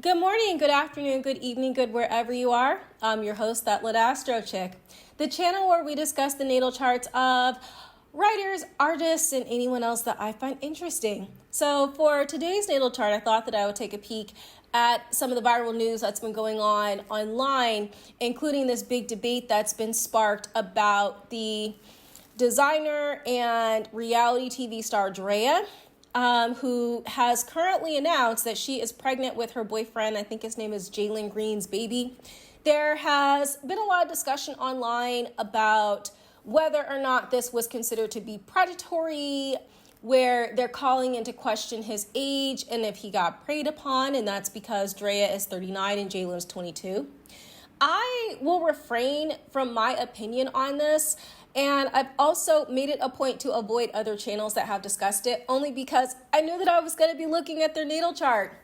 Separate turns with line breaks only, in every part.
Good morning, good afternoon, good evening, good wherever you are. I'm your host, That Lit Astro Chick, the channel where we discuss the natal charts of writers, artists, and anyone else that I find interesting. So for today's natal chart, I thought that I would take a peek at some of the viral news that's been going on online, including this big debate that's been sparked about the designer and reality TV star Draya, who has currently announced that she is pregnant with her boyfriend. I think his name is Jalen Green's baby. There has been a lot of discussion online about whether or not this was considered to be predatory, where they're calling into question his age and if he got preyed upon, and that's because Draya is 39 and Jalen's 22. I will refrain from my opinion on this, and I've also made it a point to avoid other channels that have discussed it, only because I knew that I was going to be looking at their natal chart.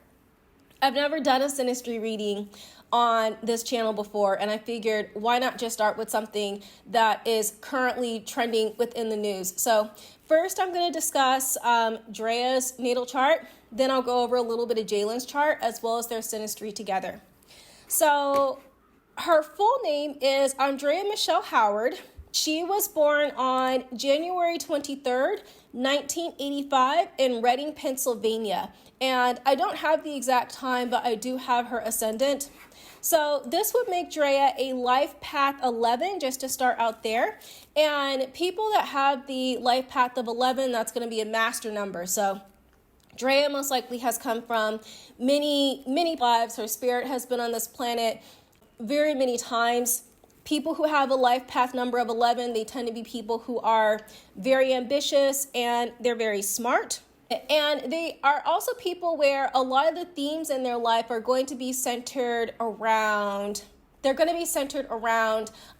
I've never done a Synastry reading on this channel before, and I figured why not just start with something that is currently trending within the news. So first I'm going to discuss Draya's natal chart, then I'll go over a little bit of Jalen's chart as well as their Synastry together. So her full name is Draya Michelle Howard. She was born on January 23rd, 1985 in Reading, Pennsylvania. And I don't have the exact time, but I do have her ascendant. So this would make Draya a life path 11, just to start out there. And people that have the life path of 11, that's going to be a master number. So Draya most likely has come from many lives. Her spirit has been on this planet very many times. People who have a life path number of 11, they tend to be people who are very ambitious and they're very smart. And they are also people where a lot of the themes in their life are going to be centered around,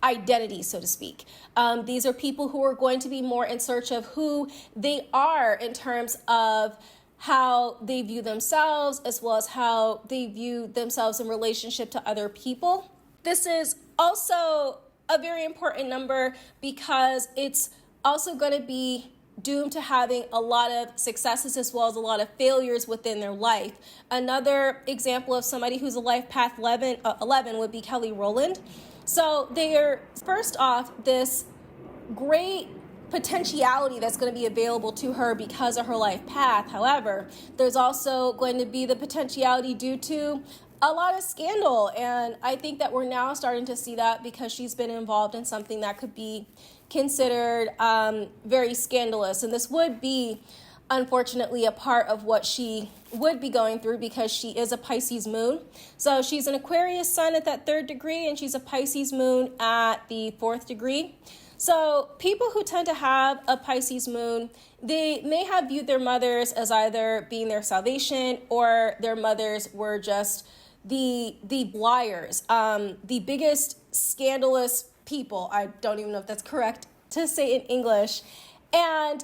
identity, so to speak. These are people who are going to be more in search of who they are in terms of how they view themselves, as well as how they view themselves in relationship to other people. This is also a very important number because it's also going to be doomed to having a lot of successes as well as a lot of failures within their life. Another example of somebody who's a life path 11 would be Kelly Rowland. So they are, first off, this great potentiality that's going to be available to her because of her life path. However, there's also going to be the potentiality due to a lot of scandal, and I think that we're now starting to see that because she's been involved in something that could be considered very scandalous, and this would be unfortunately a part of what she would be going through because she is a Pisces moon. So she's an Aquarius sun at that 3rd degree, and she's a Pisces moon at the 4th degree. So people who tend to have a Pisces moon, they may have viewed their mothers as either being their salvation, or their mothers were just the liars, the biggest scandalous people. I don't even know if that's correct to say in English. And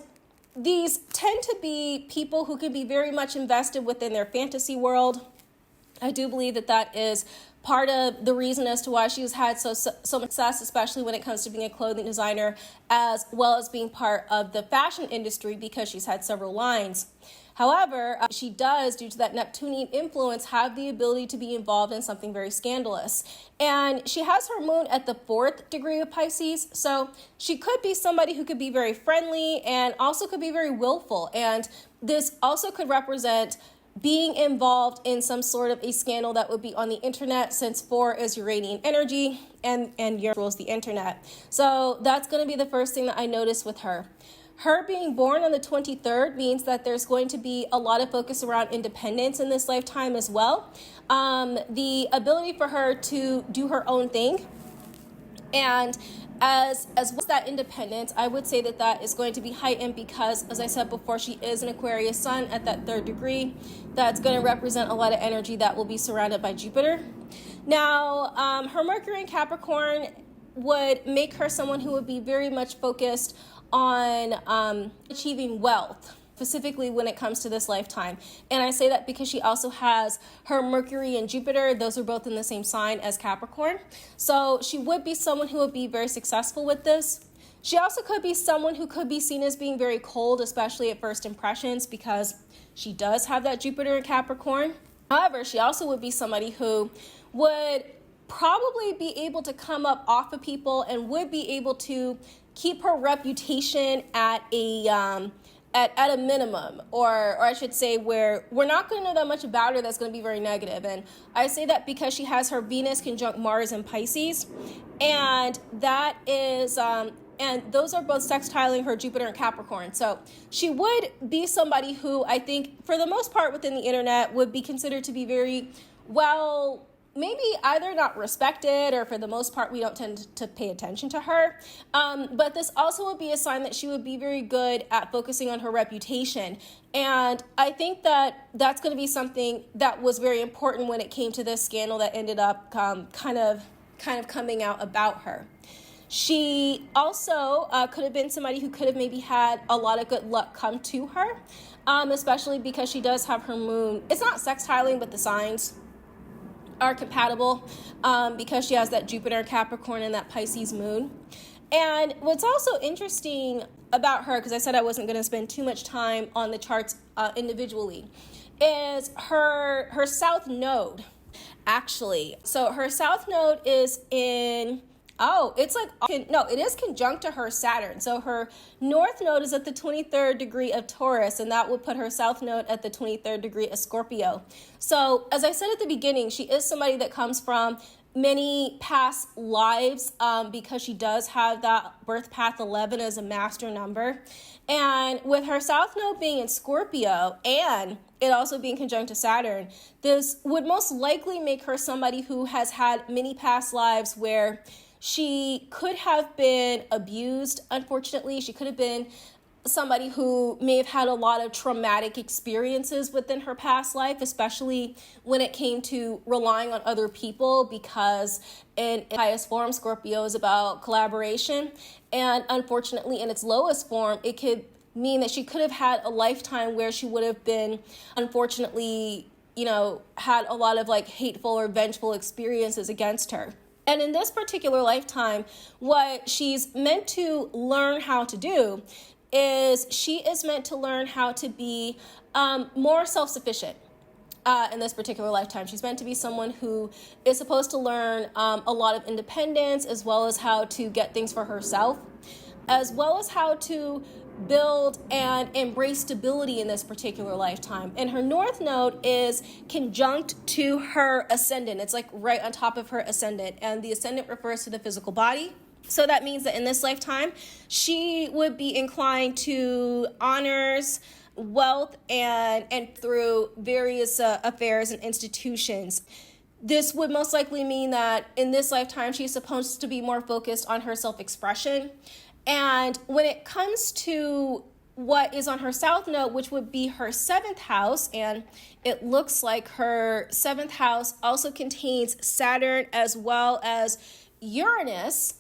these tend to be people who can be very much invested within their fantasy world. I do believe that that is part of the reason as to why she's had so much success, especially when it comes to being a clothing designer, as well as being part of the fashion industry, because she's had several lines. However, she does, due to that Neptunian influence, have the ability to be involved in something very scandalous. And she has her moon at the 4th degree of Pisces, so she could be somebody who could be very friendly and also could be very willful. And this also could represent being involved in some sort of a scandal that would be on the internet, since 4 is Uranian energy and Uranus rules the internet. So that's going to be the first thing that I notice with her. Her being born on the 23rd means that there's going to be a lot of focus around independence in this lifetime as well. The ability for her to do her own thing. And as well as that independence, I would say that that is going to be heightened because, as I said before, she is an Aquarius sun at that 3rd degree. That's going to represent a lot of energy that will be surrounded by Jupiter. Now, her Mercury in Capricorn would make her someone who would be very much focused on achieving wealth, specifically when it comes to this lifetime. And I say that because she also has her Mercury and Jupiter. Those are both in the same sign as Capricorn. So she would be someone who would be very successful with this. She also could be someone who could be seen as being very cold, especially at first impressions, because she does have that Jupiter in Capricorn. However, she also would be somebody who would probably be able to come up off of people and would be able to keep her reputation at a at a minimum, or I should say, where we're not going to know that much about her that's going to be very negative. And I say that because she has her Venus conjunct Mars in Pisces, and that is and those are both sextiling her Jupiter and Capricorn. So she would be somebody who I think, for the most part within the internet, would be considered to be very well, maybe either not respected, or for the most part we don't tend to pay attention to her. But this also would be a sign that she would be very good at focusing on her reputation. And I think that that's going to be something that was very important when it came to this scandal that ended up kind of coming out about her. She also could have been somebody who could have maybe had a lot of good luck come to her, especially because she does have her moon. It's not sextiling, but the signs are compatible because she has that Jupiter Capricorn and that Pisces moon. And what's also interesting about her, because I said I wasn't going to spend too much time on the charts individually, is her south node, actually. So her south node is in... it is conjunct to her Saturn. So her north node is at the 23rd degree of Taurus, and that would put her south node at the 23rd degree of Scorpio. So as I said at the beginning, she is somebody that comes from many past lives because she does have that birth path 11 as a master number. And with her south node being in Scorpio and it also being conjunct to Saturn, this would most likely make her somebody who has had many past lives where she could have been abused. Unfortunately, she could have been somebody who may have had a lot of traumatic experiences within her past life, especially when it came to relying on other people, because in its highest form, Scorpio is about collaboration. And unfortunately, in its lowest form, it could mean that she could have had a lifetime where she would have been, unfortunately, had a lot of hateful or vengeful experiences against her. And in this particular lifetime, what she's meant to learn how to do is she is meant to learn how to be more self-sufficient. In this particular lifetime, she's meant to be someone who is supposed to learn a lot of independence, as well as how to get things for herself, as well as how to build and embrace stability in this particular lifetime. And her north node is conjunct to her ascendant. It's right on top of her ascendant, and the ascendant refers to the physical body. So that means that in this lifetime, she would be inclined to honors, wealth, and through various affairs and institutions. This would most likely mean that in this lifetime, she's supposed to be more focused on her self-expression. And when it comes to what is on her south node, which would be her 7th house, and it looks like her 7th house also contains Saturn as well as Uranus,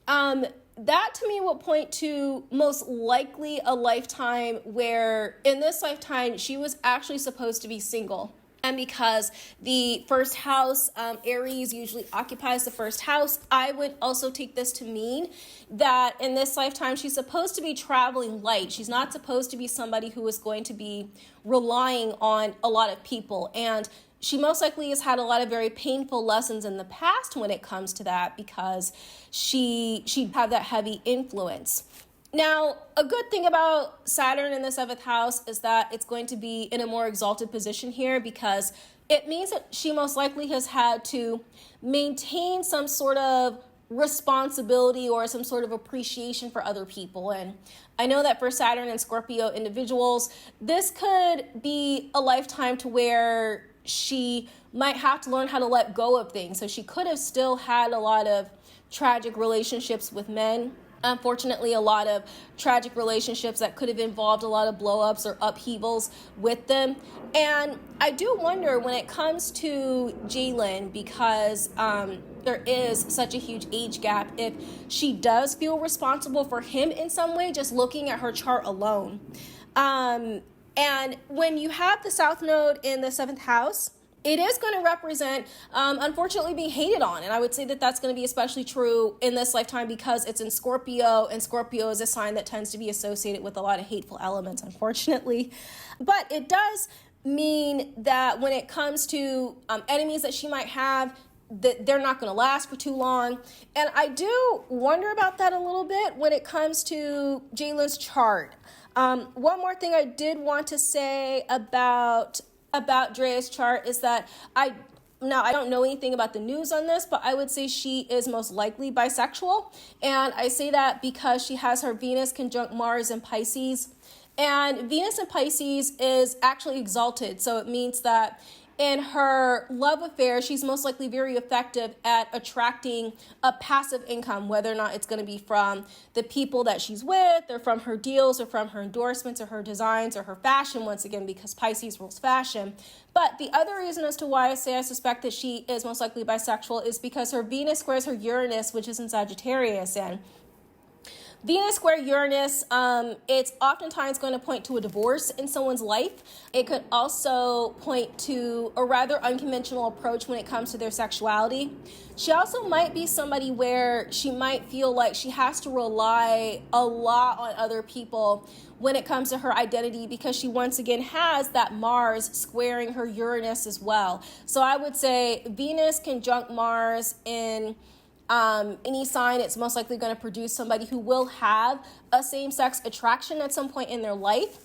that to me will point to most likely a lifetime where in this lifetime she was actually supposed to be single. And because the first house, Aries usually occupies the first house, I would also take this to mean that in this lifetime, she's supposed to be traveling light. She's not supposed to be somebody who is going to be relying on a lot of people. And she most likely has had a lot of very painful lessons in the past when it comes to that, because she'd have that heavy influence. Now, a good thing about Saturn in the 7th house is that it's going to be in a more exalted position here, because it means that she most likely has had to maintain some sort of responsibility or some sort of appreciation for other people. And I know that for Saturn and Scorpio individuals, this could be a lifetime to where she might have to learn how to let go of things. So she could have still had a lot of tragic relationships with men. Unfortunately, a lot of tragic relationships that could have involved a lot of blow-ups or upheavals with them. And I do wonder when it comes to Jalen, because there is such a huge age gap, if she does feel responsible for him in some way, just looking at her chart alone. And when you have the South Node in the 7th house, it is going to represent, unfortunately, being hated on. And I would say that that's going to be especially true in this lifetime because it's in Scorpio, and Scorpio is a sign that tends to be associated with a lot of hateful elements, unfortunately. But it does mean that when it comes to enemies that she might have, that they're not going to last for too long. And I do wonder about that a little bit when it comes to Jalen's chart. One more thing I did want to say about Draya's chart is that I don't know anything about the news on this, but I would say she is most likely bisexual. And I say that because she has her Venus conjunct Mars in Pisces. And Venus in Pisces is actually exalted. So it means that in her love affair, she's most likely very effective at attracting a passive income, whether or not it's going to be from the people that she's with, or from her deals, or from her endorsements, or her designs, or her fashion, once again, because Pisces rules fashion. But the other reason as to why I say I suspect that she is most likely bisexual is because her Venus squares her Uranus, which is in Sagittarius, and Venus square Uranus, it's oftentimes going to point to a divorce in someone's life. It could also point to a rather unconventional approach when it comes to their sexuality. She also might be somebody where she might feel like she has to rely a lot on other people when it comes to her identity, because she once again has that Mars squaring her Uranus as well. So I would say Venus conjunct Mars in any sign, it's most likely going to produce somebody who will have a same-sex attraction at some point in their life.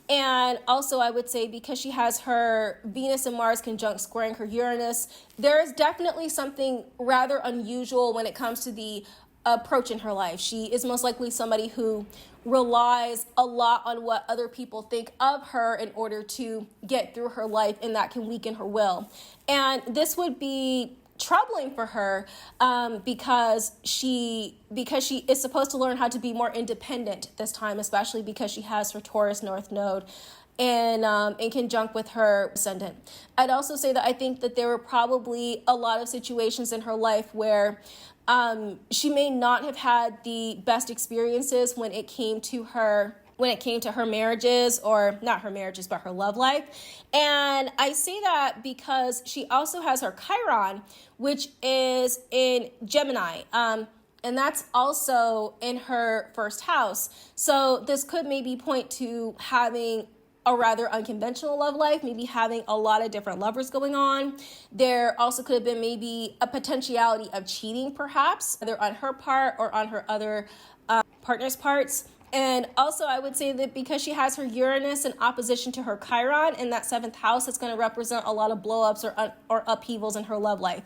And also I would say because she has her Venus and Mars conjunct squaring her Uranus, there is definitely something rather unusual when it comes to the approach in her life. She is most likely somebody who relies a lot on what other people think of her in order to get through her life, and that can weaken her will. And this would be troubling for her because she is supposed to learn how to be more independent this time, especially because she has her Taurus North Node and in conjunct with her ascendant. I'd also say that I think that there were probably a lot of situations in her life where she may not have had the best experiences when it came to her marriages, or not her marriages, but her love life. And I say that because she also has her Chiron, which is in Gemini. And that's also in her first house. So this could maybe point to having a rather unconventional love life, maybe having a lot of different lovers going on. There also could have been maybe a potentiality of cheating, perhaps, either on her part or on her other partner's parts. And also I would say that because she has her Uranus in opposition to her Chiron in that 7th house, it's going to represent a lot of blow-ups or upheavals in her love life.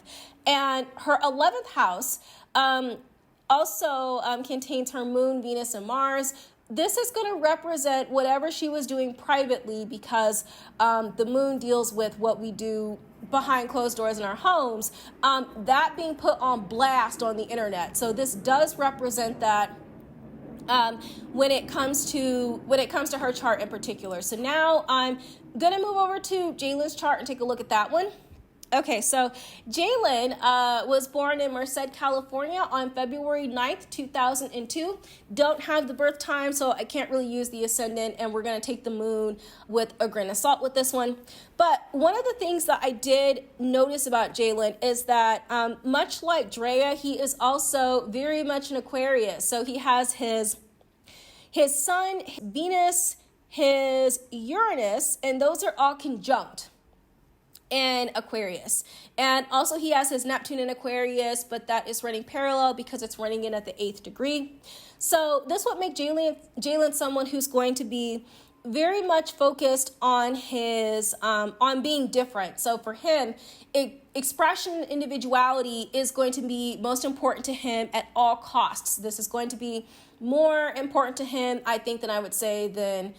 And her 11th house also contains her Moon, Venus, and Mars. This is going to represent whatever she was doing privately, because the Moon deals with what we do behind closed doors in our homes, that being put on blast on the internet. So this does represent that when it comes to her chart in particular. So now I'm gonna move over to Jalen's chart and take a look at that one. Okay, so Jalen was born in Merced, California on February 9th, 2002. Don't have the birth time, so I can't really use the ascendant, and we're going to take the moon with a grain of salt with this one. But one of the things that I did notice about Jalen is that much like Draya, he is also very much an Aquarius. So he has his sun, Venus, his Uranus, and those are all conjunct in Aquarius. And also he has his Neptune in Aquarius, but that is running parallel because it's running in at the 8th degree. So this would make Jalen someone who's going to be very much focused on his on being different. So for him, expression, individuality is going to be most important to him at all costs. This is going to be more important to him, I think, than I would say than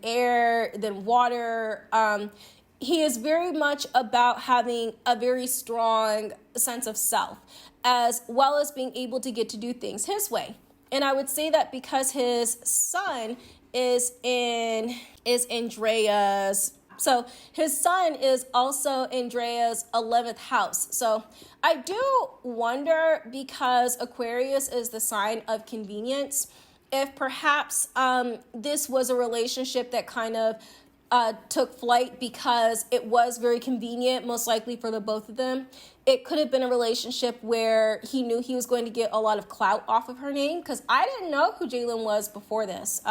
air, than water. He is very much about having a very strong sense of self, as well as being able to get to do things his way. And I would say that because his sun is in Draya's, so his sun is also in Draya's 11th house. So I do wonder, because Aquarius is the sign of convenience, if perhaps this was a relationship that kind of took flight because it was very convenient, most likely for the both of them. It could have been a relationship where he knew he was going to get a lot of clout off of her name, because I didn't know who Jalen was before this.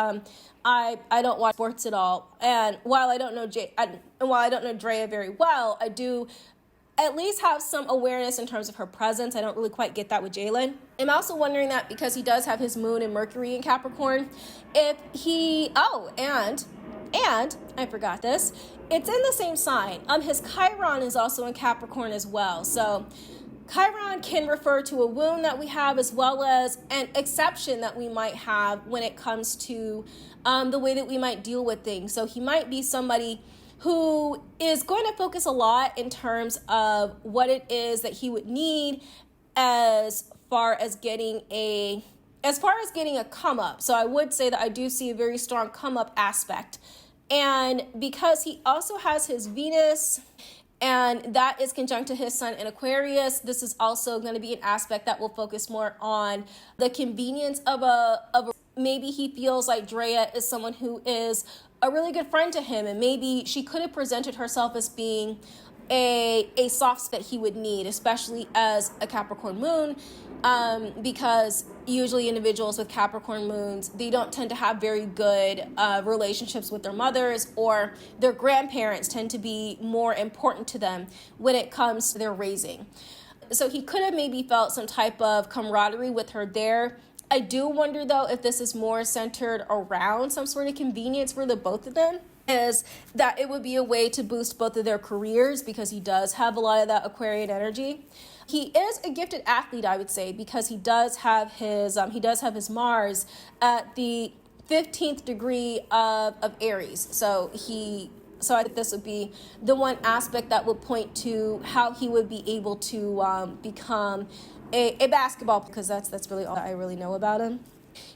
I don't watch sports at all, and while I don't know Draya very well, I do at least have some awareness in terms of her presence. I don't really quite get that with Jalen. I'm also wondering that because he does have his moon and Mercury in Capricorn, if he, and I forgot this, it's in the same sign. His Chiron is also in Capricorn as well. So Chiron can refer to a wound that we have, as well as an exception that we might have when it comes to the way that we might deal with things. So he might be somebody who is going to focus a lot in terms of what it is that he would need as far as getting a come up. So I would say that I do see a very strong come up aspect. And because he also has his Venus, and that is conjunct to his sun in Aquarius, this is also going to be an aspect that will focus more on the convenience of maybe he feels like Draya is someone who is a really good friend to him, and maybe she could have presented herself as being a soft spot he would need, especially as a Capricorn moon, because usually individuals with Capricorn moons, they don't tend to have very good relationships with their mothers, or their grandparents tend to be more important to them when it comes to their raising. So he could have maybe felt some type of camaraderie with her there. I do wonder, though, if this is more centered around some sort of convenience for the both of them, is that it would be a way to boost both of their careers, because he does have a lot of that Aquarian energy. He is a gifted athlete, I would say, because he does have his Mars at the 15th degree of Aries. So I think this would be the one aspect that would point to how he would be able to become a basketball, because that's really all I really know about him.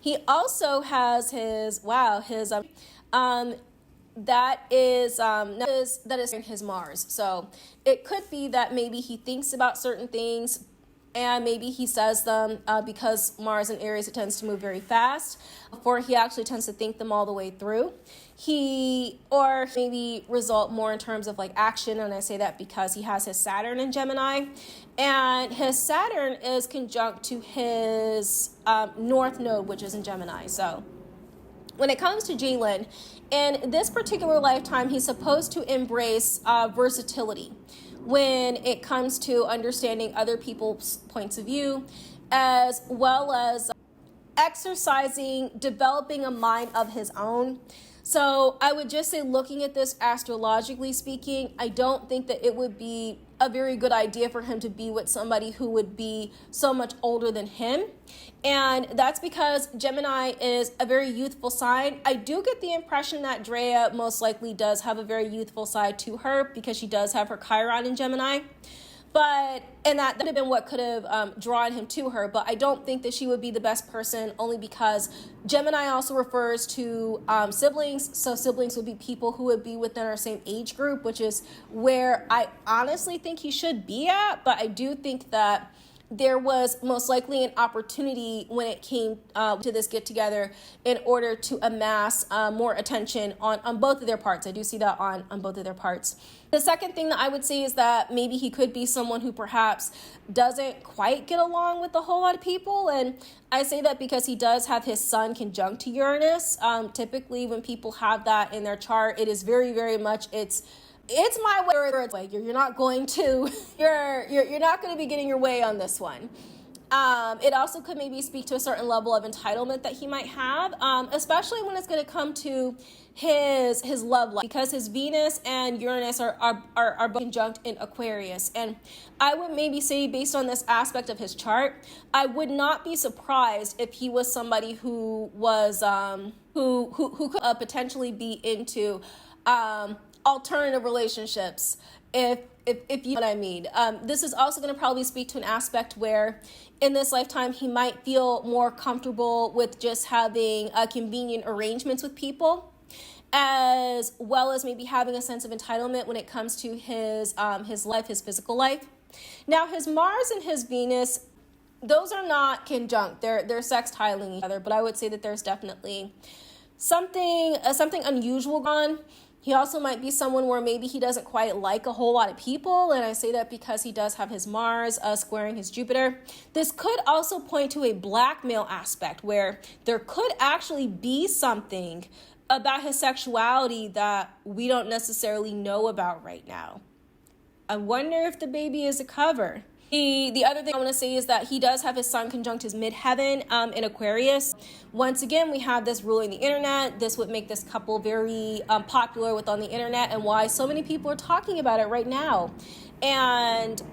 He also has that is in his Mars. So it could be that maybe he thinks about certain things and maybe he says them because Mars in Aries, it tends to move very fast, before he actually tends to think them all the way through. Or maybe result more in terms of like action, and I say that because he has his Saturn in Gemini, and his Saturn is conjunct to his North Node, which is in Gemini. So when it comes to Jalen, in this particular lifetime, he's supposed to embrace versatility when it comes to understanding other people's points of view, as well as developing a mind of his own. So I would just say, looking at this astrologically speaking, I don't think that it would be a very good idea for him to be with somebody who would be so much older than him. And that's because Gemini is a very youthful sign. I do get the impression that Draya most likely does have a very youthful side to her, because she does have her Chiron in Gemini. And that would have been what could have drawn him to her. But I don't think that she would be the best person, only because Gemini also refers to siblings. So siblings would be people who would be within our same age group, which is where I honestly think he should be at. But I do think that there was most likely an opportunity when it came to this get together in order to amass more attention on both of their parts. I do see that on both of their parts. The second thing that I would say is that maybe he could be someone who perhaps doesn't quite get along with a whole lot of people. And I say that because he does have his sun conjunct to Uranus. Typically when people have that in their chart, it is very, very much, it's my way or it's way. You're not going to be getting your way on this one. It also could maybe speak to a certain level of entitlement that he might have, especially when it's going to come to his love life, because his Venus and Uranus are both conjunct in Aquarius. And I would maybe say, based on this aspect of his chart, I would not be surprised if he was somebody who was who could potentially be into alternative relationships, if you know what I mean. This is also going to probably speak to an aspect where in this lifetime he might feel more comfortable with just having convenient arrangements with people, as well as maybe having a sense of entitlement when it comes to his life, his physical life. Now, his Mars and his Venus, those are not conjunct. They're sextiling each other, but I would say that there's definitely something unusual going on. He also might be someone where maybe he doesn't quite like a whole lot of people, and I say that because he does have his Mars squaring his Jupiter. This could also point to a blackmail aspect where there could actually be something about his sexuality that we don't necessarily know about right now. I wonder if the baby is a cover. The other thing I want to say is that he does have his sun conjunct his midheaven in Aquarius. Once again, we have this ruling the internet. This would make this couple very popular on the internet, and why so many people are talking about it right now. And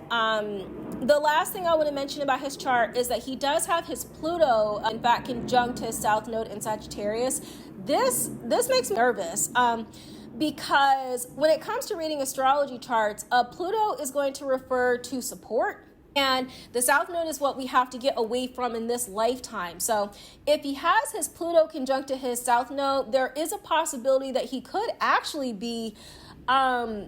the last thing I want to mention about his chart is that he does have his Pluto, in fact, conjunct his South Node in Sagittarius. This makes me nervous. Because when it comes to reading astrology charts, Pluto is going to refer to support. And the South Node is what we have to get away from in this lifetime. So if he has his Pluto conjunct to his South Node, there is a possibility that he could actually be a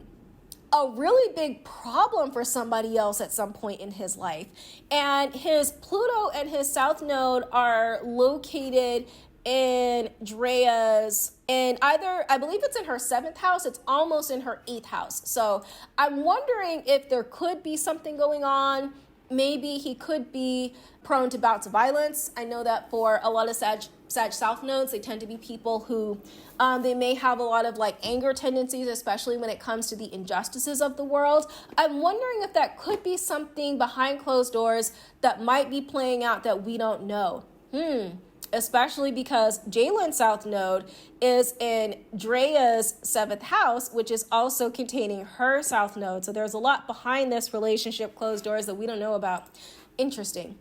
really big problem for somebody else at some point in his life. And his Pluto and his South Node are located in Draya's, and either, I believe it's in her 7th house, it's almost in her 8th house. So I'm wondering if there could be something going on. Maybe he could be prone to bouts of violence. I know that for a lot of Sag South nodes, they tend to be people who they may have a lot of like anger tendencies, especially when it comes to the injustices of the world. I'm wondering if that could be something behind closed doors that might be playing out that we don't know. Especially because Jalen's South Node is in Draya's 7th house, which is also containing her South Node. So there's a lot behind this relationship, closed doors, that we don't know about. Interesting.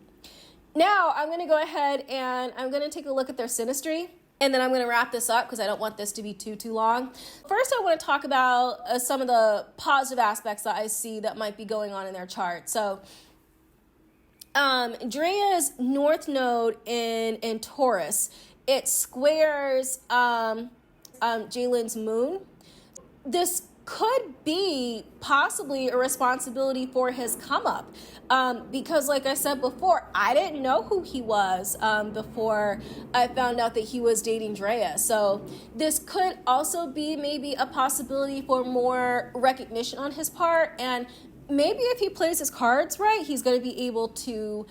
Now I'm going to go ahead and I'm going to take a look at their synastry, and then I'm going to wrap this up because I don't want this to be too long. First, I want to talk about some of the positive aspects that I see that might be going on in their chart. So Draya's North Node in Taurus, it squares Jalen's moon. This could be possibly a responsibility for his come up, because like I said before, I didn't know who he was before I found out that he was dating Draya. So this could also be maybe a possibility for more recognition on his part, and maybe if he plays his cards right, he's going to be able to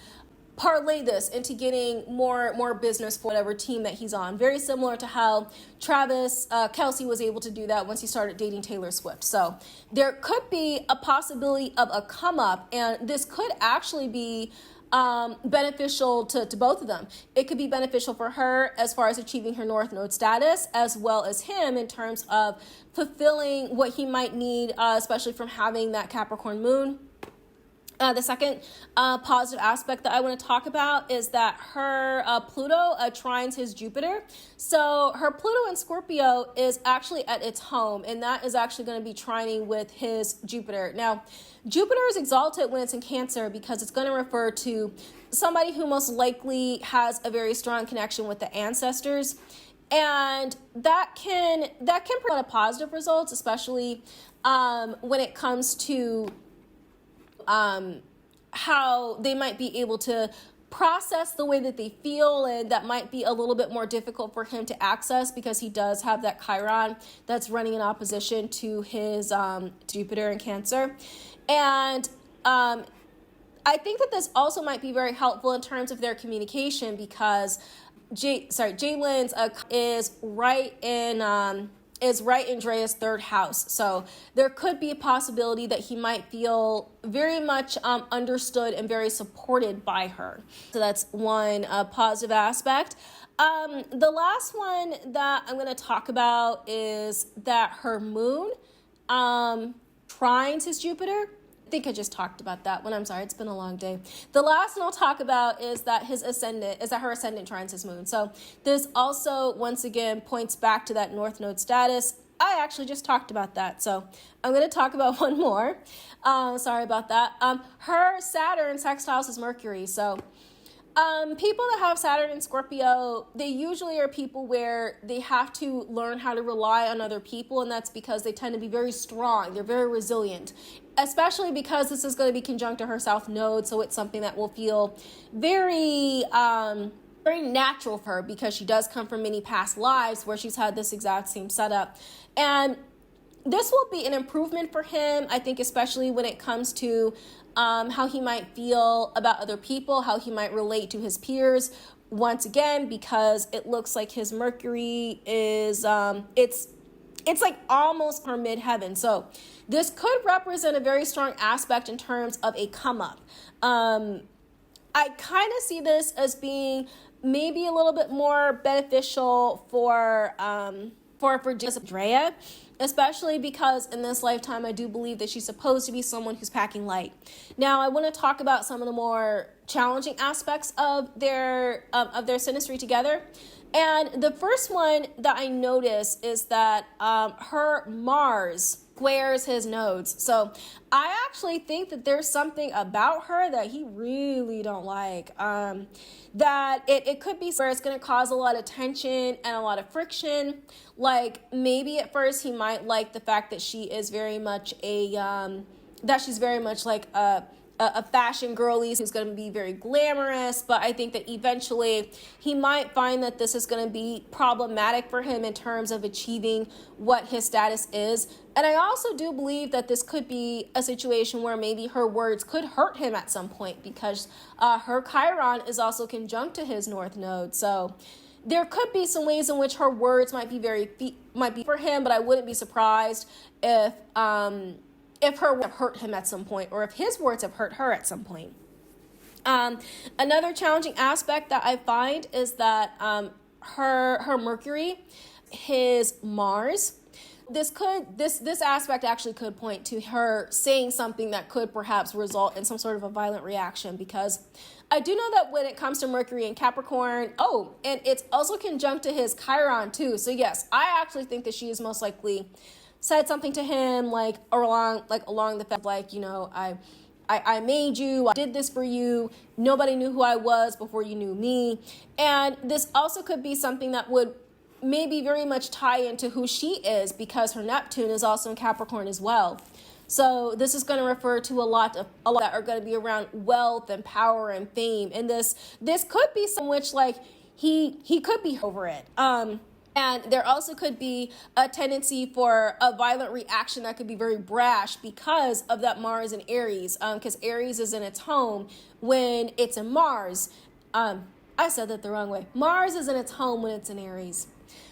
parlay this into getting more business for whatever team that he's on. Very similar to how Travis Kelce was able to do that once he started dating Taylor Swift. So there could be a possibility of a come up, and this could actually be beneficial to both of them. It could be beneficial for her as far as achieving her North Node status, as well as him in terms of fulfilling what he might need, especially from having that Capricorn moon. The second positive aspect that I want to talk about is that her Pluto trines his Jupiter. So her Pluto in Scorpio is actually at its home, and that is actually going to be trining with his Jupiter. Now, Jupiter is exalted when it's in Cancer because it's going to refer to somebody who most likely has a very strong connection with the ancestors. And that can provide positive results, especially when it comes to how they might be able to process the way that they feel, and that might be a little bit more difficult for him to access because he does have that Chiron that's running in opposition to his Jupiter in Cancer. And I think that this also might be very helpful in terms of their communication because Jalen's is right in Draya's 3rd house. So there could be a possibility that he might feel very much understood and very supported by her. So that's one positive aspect. The last one that I'm going to talk about is that her moon trines his Jupiter. I think I just talked about that one. I'm sorry, it's been a long day. The last one I'll talk about is that her ascendant trines his moon. So this also, once again, points back to that North Node status. I actually just talked about that, so I'm going to talk about one more. Sorry about that. Her Saturn sextiles his Mercury. So people that have Saturn in Scorpio, they usually are people where they have to learn how to rely on other people, and that's because they tend to be very strong. They're very resilient, especially because this is going to be conjunct to her South Node, so it's something that will feel very natural for her because she does come from many past lives where she's had this exact same setup. And this will be an improvement for him, I think, especially when it comes to how he might feel about other people, how he might relate to his peers. Once again, because it looks like his Mercury is, it's like almost her midheaven. So this could represent a very strong aspect in terms of a come up. I kind of see this as being maybe a little bit more beneficial for Draya, especially because in this lifetime, I do believe that she's supposed to be someone who's packing light. Now, I want to talk about some of the more challenging aspects of their synastry together. And the first one that I notice is that her Mars squares his nodes. So I actually think that there's something about her that he really don't like. That it could be where it's going to cause a lot of tension and a lot of friction. Like maybe at first he might like the fact that she is very much she's very much like a fashion girly who's going to be very glamorous, but I think that eventually he might find that this is going to be problematic for him in terms of achieving what his status is. And I also do believe that this could be a situation where maybe her words could hurt him at some point because her Chiron is also conjunct to his North Node. So there could be some ways in which her words might be for him, but I wouldn't be surprised if her words have hurt him at some point, or if his words have hurt her at some point. Another challenging aspect that I find is that her Mercury, his Mars, this aspect actually could point to her saying something that could perhaps result in some sort of a violent reaction, because I do know that when it comes to Mercury and Capricorn, and it's also conjunct to his Chiron too. So yes, I actually think that she is most likely said something to him along the fact, I made you, I did this for you, nobody knew who I was before you knew me. And this also could be something that would maybe very much tie into who she is, because her Neptune is also in Capricorn as well. So this is going to refer to a lot that are going to be around wealth and power and fame. And this could be some which he could be over it. And there also could be a tendency for a violent reaction that could be very brash because of that Mars in Aries, because Aries is in its home when it's in Mars. I said that the wrong way. Mars is in its home when it's in Aries.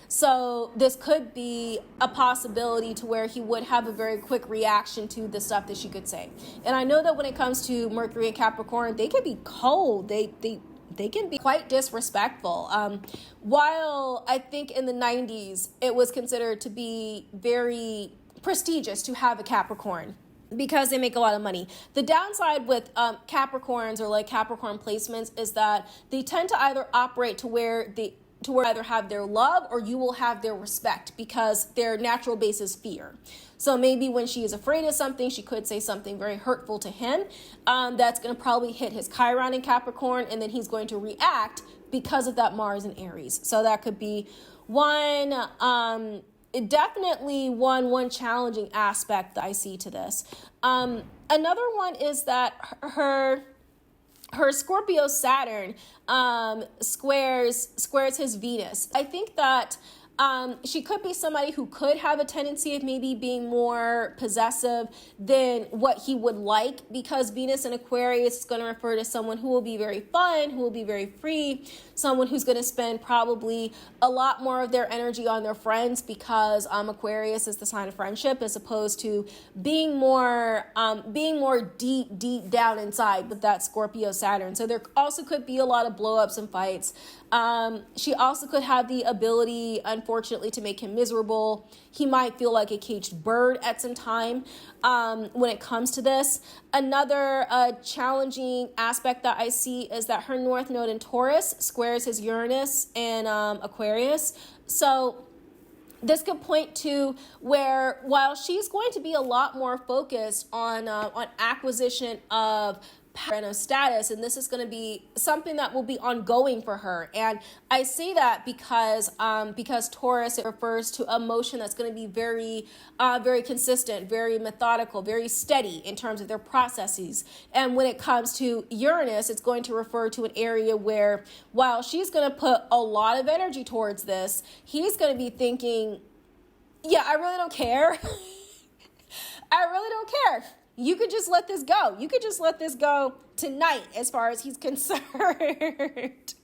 So this could be a possibility to where he would have a very quick reaction to the stuff that she could say. And I know that when it comes to Mercury and Capricorn, they can be cold. They can be quite disrespectful. While I think in the 90s, it was considered to be very prestigious to have a Capricorn because they make a lot of money. The downside with Capricorns or Capricorn placements is that they tend to either operate to where either have their love or you will have their respect, because their natural base is fear. So maybe when she is afraid of something, she could say something very hurtful to him. That's going to probably hit his Chiron in Capricorn, and then he's going to react because of that Mars in Aries. So that could be one, definitely one challenging aspect that I see to this. Another one is that her Scorpio Saturn squares his Venus. I think that she could be somebody who could have a tendency of maybe being more possessive than what he would like, because Venus in Aquarius is going to refer to someone who will be very fun, who will be very free, someone who's going to spend probably a lot more of their energy on their friends, because Aquarius is the sign of friendship, as opposed to being more deep down inside with that Scorpio Saturn. So there also could be a lot of blow-ups and fights. She also could have the ability, unfortunately, to make him miserable. He might feel like a caged bird at some time when it comes to this. Another challenging aspect that I see is that her North Node in Taurus squares his Uranus in Aquarius. So this could point to where, while she's going to be a lot more focused on acquisition of power and of status, and this is going to be something that will be ongoing for her. And I say that because Taurus, it refers to emotion that's going to be very consistent, very methodical, very steady in terms of their processes. And when it comes to Uranus, it's going to refer to an area where, while she's going to put a lot of energy towards this, he's going to be thinking, yeah, I really don't care. I really don't care. You could just let this go. You could just let this go tonight as far as he's concerned.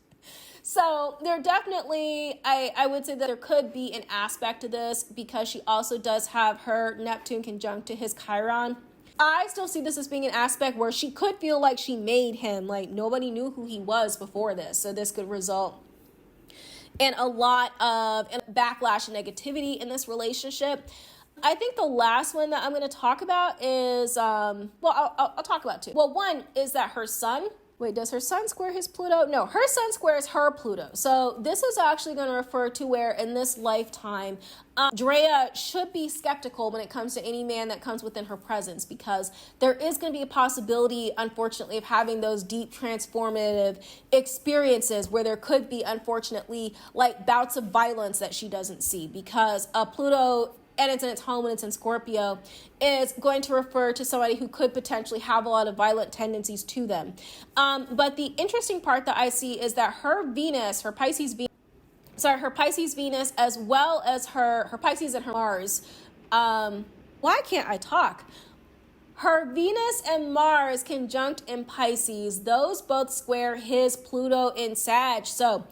So there definitely, I would say that there could be an aspect to this because she also does have her Neptune conjunct to his Chiron. I still see this as being an aspect where she could feel like she made him, like nobody knew who he was before this. So this could result in a lot of backlash and negativity in this relationship. I think the last one that I'm going to talk about is, I'll talk about two. Well, one is that her sun, does her sun square his Pluto? No, her sun squares her Pluto. So this is actually going to refer to where in this lifetime, Draya should be skeptical when it comes to any man that comes within her presence, because there is going to be a possibility, unfortunately, of having those deep transformative experiences where there could be, unfortunately, like bouts of violence that she doesn't see, because Pluto, and it's in its home and it's in Scorpio, is going to refer to somebody who could potentially have a lot of violent tendencies to them. But the interesting part that I see is that her Venus, her Pisces Venus, as well as her Pisces and her Mars. Why can't I talk? Her Venus and Mars conjunct in Pisces, those both square his Pluto in Sag. So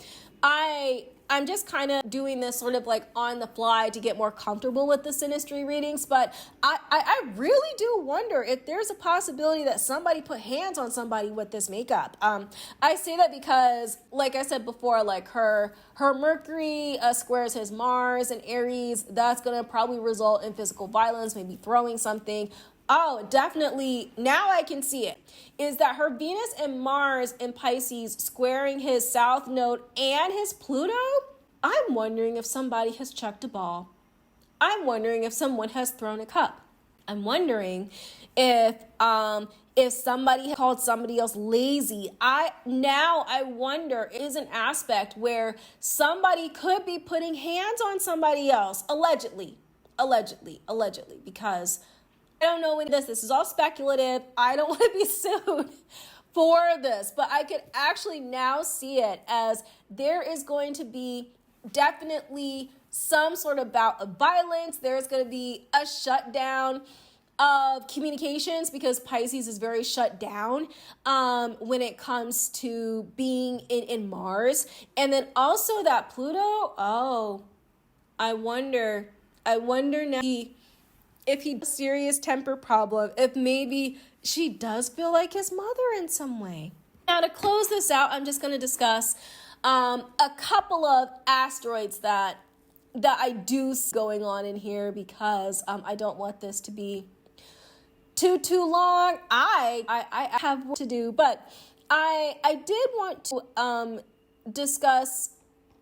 I'm just kind of doing this sort of like on the fly to get more comfortable with the Synastry readings, but I really do wonder if there's a possibility that somebody put hands on somebody with this makeup. I say that because, like I said before, like her Mercury squares his Mars and Aries. That's going to probably result in physical violence, maybe throwing something. Oh, definitely. Now I can see it. Is that her Venus and Mars in Pisces squaring his South Node and his Pluto? I'm wondering if somebody has chucked a ball. I'm wondering if someone has thrown a cup. I'm wondering if somebody has called somebody else lazy. I wonder, is an aspect where somebody could be putting hands on somebody else, allegedly, because I don't know when this is all speculative. I don't want to be sued for this, but I could actually now see it as there is going to be definitely some sort of bout of violence. There's going to be a shutdown of communications because Pisces is very shut down when it comes to being in Mars. And then also that Pluto, I wonder now if he has a serious temper problem, if maybe she does feel like his mother in some way. Now, to close this out, I'm just going to discuss a couple of asteroids that I do see going on in here because I don't want this to be too long. I have work to do, but I did want to discuss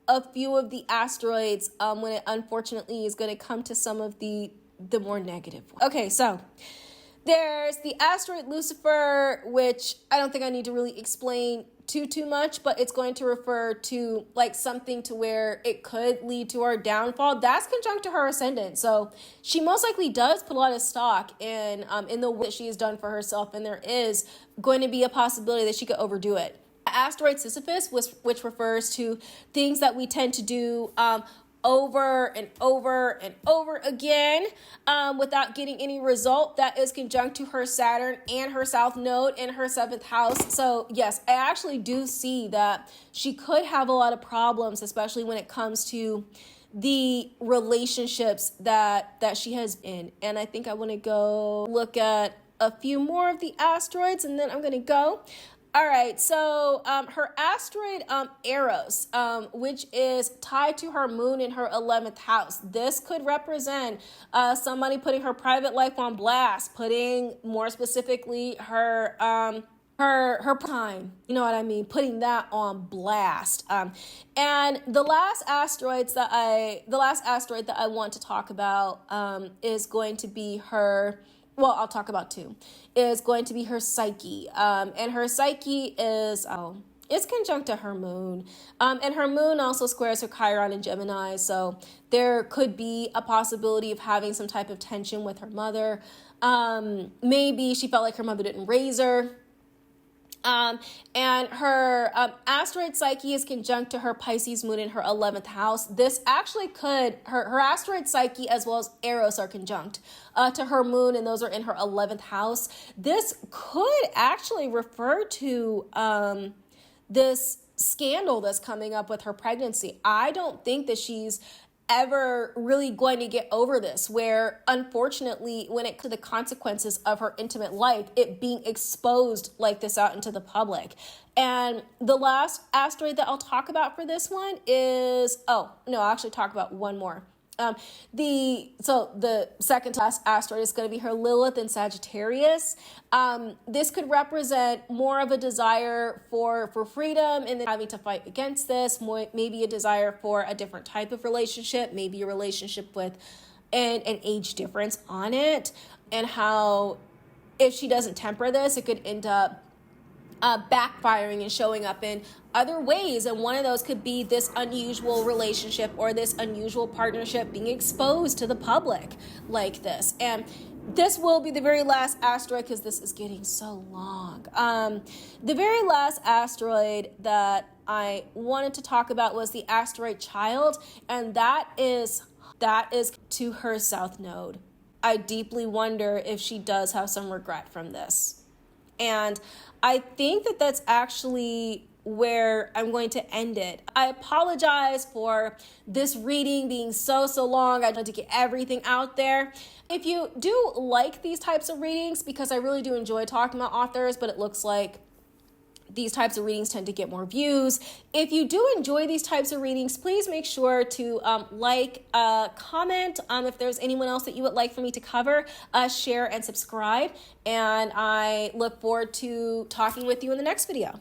a few of the asteroids when it unfortunately is going to come to some of the more negative ones. Okay, so there's the asteroid Lucifer, which I don't think I need to really explain too much, but it's going to refer to like something to where it could lead to our downfall. That's conjunct to her ascendant, so she most likely does put a lot of stock in the work that she has done for herself, and there is going to be a possibility that she could overdo it. Asteroid Sisyphus, which refers to things that we tend to do over and over and over again without getting any result. That is conjunct to her Saturn and her South Node in her 7th house. So yes, I actually do see that she could have a lot of problems, especially when it comes to the relationships that she has in. And I think I want to go look at a few more of the asteroids and then I'm going to go. All right, so her asteroid Eros, which is tied to her moon in her 11th house. This could represent somebody putting her private life on blast, putting more specifically her time, you know what I mean, putting that on blast. And the last asteroid that I want to talk about is going to be her. Well, I'll talk about two, is going to be her Psyche. And her Psyche is conjunct to her moon. And her moon also squares her Chiron in Gemini. So there could be a possibility of having some type of tension with her mother. Maybe she felt like her mother didn't raise her And her asteroid Psyche is conjunct to her Pisces moon in her 11th house. This actually could, her asteroid Psyche as well as Eros are conjunct to her moon, and those are in her 11th house. This could actually refer to this scandal that's coming up with her pregnancy. I don't think that she's ever really going to get over this, where unfortunately when it to the consequences of her intimate life, it being exposed like this out into the public. And the last asteroid that I'll talk about for this one is, I'll actually talk about one more. The second to last asteroid is going to be her Lilith in Sagittarius. This could represent more of a desire for freedom and then having to fight against this, maybe a desire for a different type of relationship, maybe a relationship with an age difference on it, and how if she doesn't temper this, it could end up backfiring and showing up in other ways. And one of those could be this unusual relationship or this unusual partnership being exposed to the public like this. And this will be the very last asteroid because this is getting so long. The very last asteroid that I wanted to talk about was the asteroid Child, and that is to her south node. I deeply wonder if she does have some regret from this. And I think that that's actually where I'm going to end it. I apologize for this reading being so long. I wanted to get everything out there. If you do like these types of readings, because I really do enjoy talking about authors, but it looks like these types of readings tend to get more views. If you do enjoy these types of readings, please make sure to comment. If there's anyone else that you would like for me to cover, share and subscribe. And I look forward to talking with you in the next video.